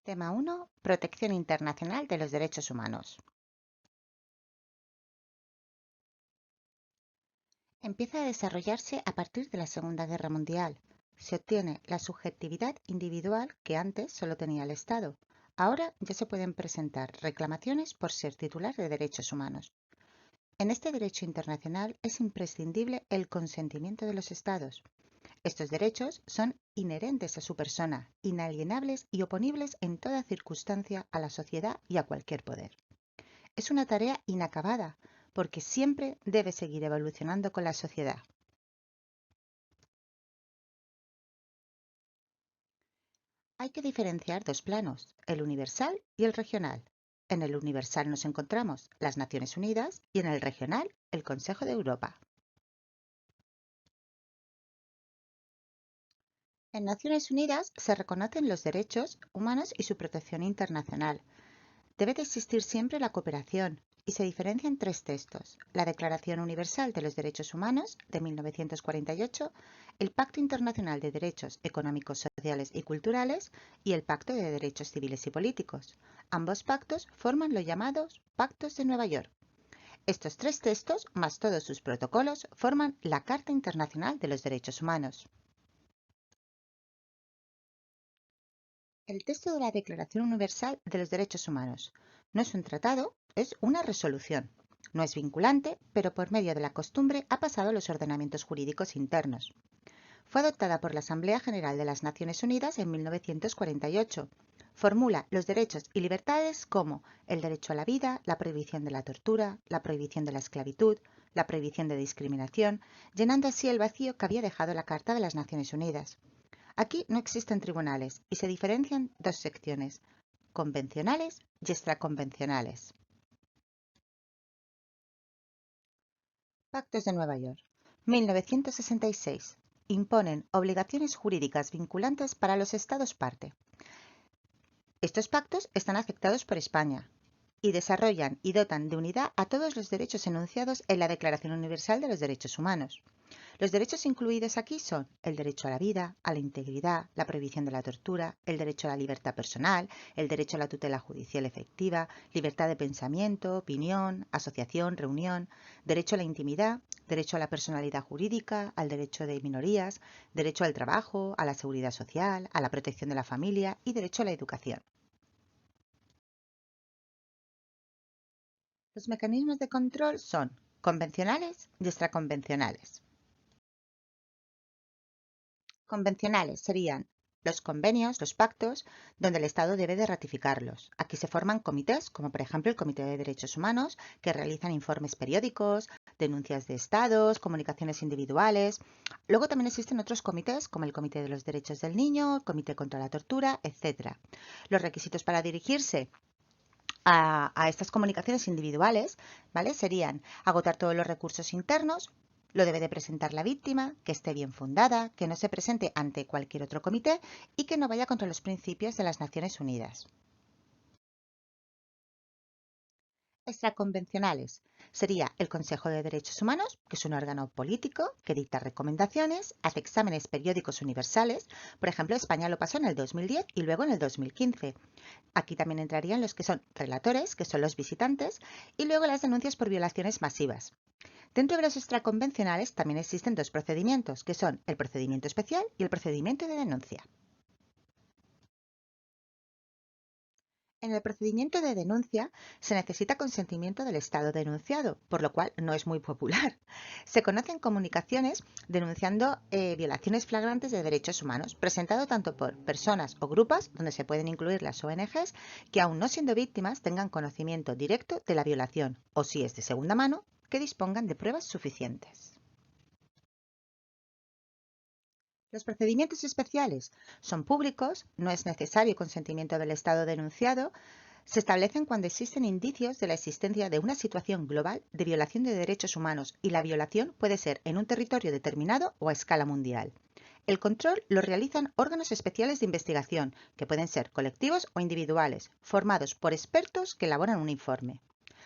Tema 1. Protección internacional de los derechos humanos. Empieza a desarrollarse a partir de la Segunda Guerra Mundial. Se obtiene la subjetividad individual que antes solo tenía el Estado. Ahora ya se pueden presentar reclamaciones por ser titular de derechos humanos. En este derecho internacional es imprescindible el consentimiento de los Estados. Estos derechos son inherentes a su persona, inalienables y oponibles en toda circunstancia a la sociedad y a cualquier poder. Es una tarea inacabada, porque siempre debe seguir evolucionando con la sociedad. Hay que diferenciar dos planos, el universal y el regional. En el universal nos encontramos las Naciones Unidas y en el regional el Consejo de Europa. En Naciones Unidas se reconocen los derechos humanos y su protección internacional. Debe de existir siempre la cooperación y se diferencian tres textos: la Declaración Universal de los Derechos Humanos de 1948, el Pacto Internacional de Derechos Económicos, Sociales y Culturales y el Pacto de Derechos Civiles y Políticos. Ambos pactos forman los llamados Pactos de Nueva York. Estos tres textos, más todos sus protocolos, forman la Carta Internacional de los Derechos Humanos. El texto de la Declaración Universal de los Derechos Humanos no es un tratado, es una resolución. No es vinculante, pero por medio de la costumbre ha pasado a los ordenamientos jurídicos internos. Fue adoptada por la Asamblea General de las Naciones Unidas en 1948. Formula los derechos y libertades como el derecho a la vida, la prohibición de la tortura, la prohibición de la esclavitud, la prohibición de discriminación, llenando así el vacío que había dejado la Carta de las Naciones Unidas. Aquí no existen tribunales y se diferencian dos secciones: convencionales y extraconvencionales. Pactos de Nueva York. 1966. Imponen obligaciones jurídicas vinculantes para los Estados parte. Estos pactos están aceptados por España y desarrollan y dotan de unidad a todos los derechos enunciados en la Declaración Universal de los Derechos Humanos. Los derechos incluidos aquí son el derecho a la vida, a la integridad, la prohibición de la tortura, el derecho a la libertad personal, el derecho a la tutela judicial efectiva, libertad de pensamiento, opinión, asociación, reunión, derecho a la intimidad, derecho a la personalidad jurídica, al derecho de minorías, derecho al trabajo, a la seguridad social, a la protección de la familia y derecho a la educación. Los mecanismos de control son convencionales y extraconvencionales. Convencionales serían los convenios, los pactos, donde el Estado debe de ratificarlos. Aquí se forman comités, como por ejemplo el Comité de Derechos Humanos, que realizan informes periódicos, denuncias de estados, comunicaciones individuales. Luego también existen otros comités, como el Comité de los Derechos del Niño, el Comité contra la Tortura, etc. Los requisitos para dirigirse a estas comunicaciones individuales, ¿vale? Serían agotar todos los recursos internos, lo debe de presentar la víctima, que esté bien fundada, que no se presente ante cualquier otro comité y que no vaya contra los principios de las Naciones Unidas. Extraconvencionales sería el Consejo de Derechos Humanos, que es un órgano político que dicta recomendaciones, hace exámenes periódicos universales. Por ejemplo, España lo pasó en el 2010 y luego en el 2015. Aquí también entrarían los que son relatores, que son los visitantes, y luego las denuncias por violaciones masivas. Dentro de los extraconvencionales también existen dos procedimientos, que son el procedimiento especial y el procedimiento de denuncia. En el procedimiento de denuncia se necesita consentimiento del Estado denunciado, por lo cual no es muy popular. Se conocen comunicaciones denunciando violaciones flagrantes de derechos humanos, presentado tanto por personas o grupos, donde se pueden incluir las ONGs, que aun no siendo víctimas tengan conocimiento directo de la violación, o si es de segunda mano, que dispongan de pruebas suficientes. Los procedimientos especiales son públicos, no es necesario consentimiento del Estado denunciado. Se establecen cuando existen indicios de la existencia de una situación global de violación de derechos humanos y la violación puede ser en un territorio determinado o a escala mundial. El control lo realizan órganos especiales de investigación, que pueden ser colectivos o individuales, formados por expertos que elaboran un informe.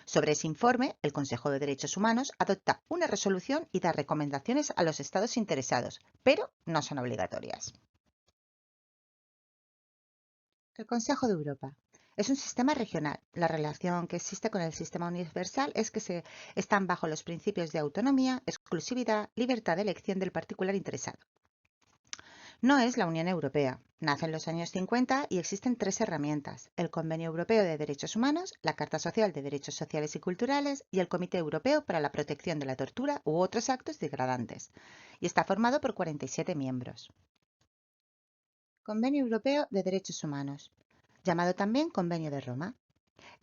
Sobre ese informe, el Consejo de Derechos Humanos adopta una resolución y da recomendaciones a los estados interesados, pero no son obligatorias. El Consejo de Europa es un sistema regional. La relación que existe con el sistema universal es que están bajo los principios de autonomía, exclusividad, libertad de elección del particular interesado. No es la Unión Europea. Nace en los años 50 y existen tres herramientas: el Convenio Europeo de Derechos Humanos, la Carta Social de Derechos Sociales y Culturales y el Comité Europeo para la Protección de la Tortura u otros actos degradantes, y está formado por 47 miembros. Convenio Europeo de Derechos Humanos, llamado también Convenio de Roma.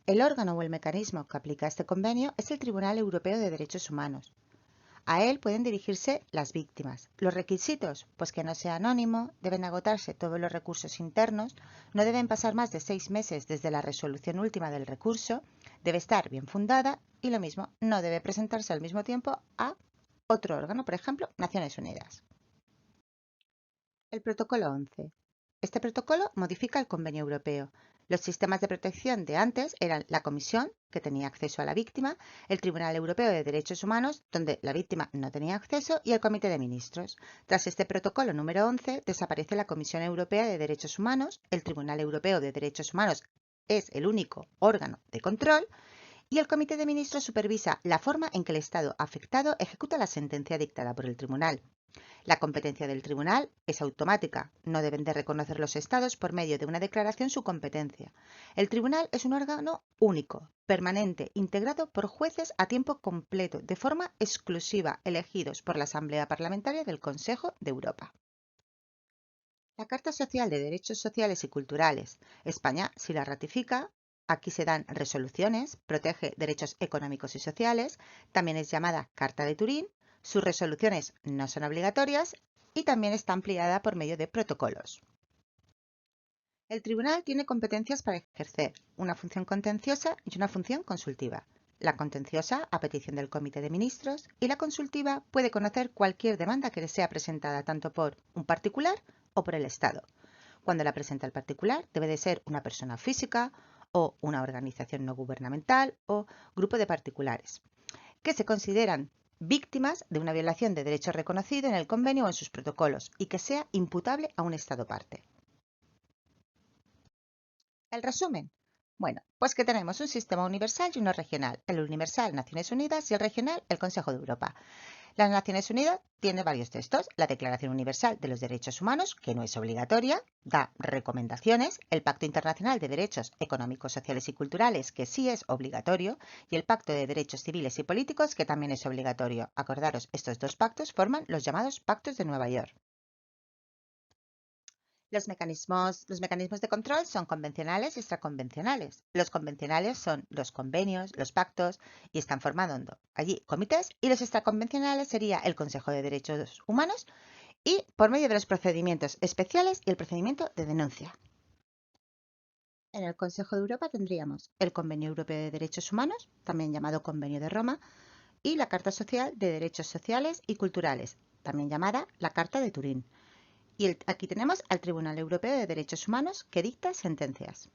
El órgano o el mecanismo que aplica este convenio es el Tribunal Europeo de Derechos Humanos. A él pueden dirigirse las víctimas. Los requisitos, pues que no sea anónimo, deben agotarse todos los recursos internos, no deben pasar más de 6 meses desde la resolución última del recurso, debe estar bien fundada y lo mismo, no debe presentarse al mismo tiempo a otro órgano, por ejemplo, Naciones Unidas. El Protocolo 11. Este protocolo modifica el Convenio Europeo. Los sistemas de protección de antes eran la Comisión, que tenía acceso a la víctima, el Tribunal Europeo de Derechos Humanos, donde la víctima no tenía acceso, y el Comité de Ministros. Tras este protocolo número 11, desaparece la Comisión Europea de Derechos Humanos, el Tribunal Europeo de Derechos Humanos es el único órgano de control, y el Comité de Ministros supervisa la forma en que el Estado afectado ejecuta la sentencia dictada por el Tribunal. La competencia del Tribunal es automática. No deben de reconocer los Estados por medio de una declaración su competencia. El Tribunal es un órgano único, permanente, integrado por jueces a tiempo completo, de forma exclusiva, elegidos por la Asamblea Parlamentaria del Consejo de Europa. La Carta Social de Derechos Sociales y Culturales. España, si la ratifica, aquí se dan resoluciones, protege derechos económicos y sociales, también es llamada Carta de Turín. Sus resoluciones no son obligatorias y también está ampliada por medio de protocolos. El tribunal tiene competencias para ejercer una función contenciosa y una función consultiva. La contenciosa, a petición del Comité de Ministros, y la consultiva puede conocer cualquier demanda que le sea presentada tanto por un particular o por el Estado. Cuando la presenta el particular, debe de ser una persona física o una organización no gubernamental o grupo de particulares, que se consideran víctimas de una violación de derecho reconocido en el convenio o en sus protocolos y que sea imputable a un Estado parte. El resumen. Bueno, pues que tenemos un sistema universal y uno regional. El universal, Naciones Unidas, y el regional, el Consejo de Europa. Las Naciones Unidas tiene varios textos: la Declaración Universal de los Derechos Humanos, que no es obligatoria, da recomendaciones; el Pacto Internacional de Derechos Económicos, Sociales y Culturales, que sí es obligatorio, y el Pacto de Derechos Civiles y Políticos, que también es obligatorio. Acordaros, estos dos pactos forman los llamados Pactos de Nueva York. Los mecanismos de control son convencionales y extraconvencionales. Los convencionales son los convenios, los pactos, y están formando allí comités, y los extraconvencionales sería el Consejo de Derechos Humanos y por medio de los procedimientos especiales y el procedimiento de denuncia. En el Consejo de Europa tendríamos el Convenio Europeo de Derechos Humanos, también llamado Convenio de Roma, y la Carta Social de Derechos Sociales y Culturales, también llamada la Carta de Turín. Y aquí tenemos al Tribunal Europeo de Derechos Humanos, que dicta sentencias.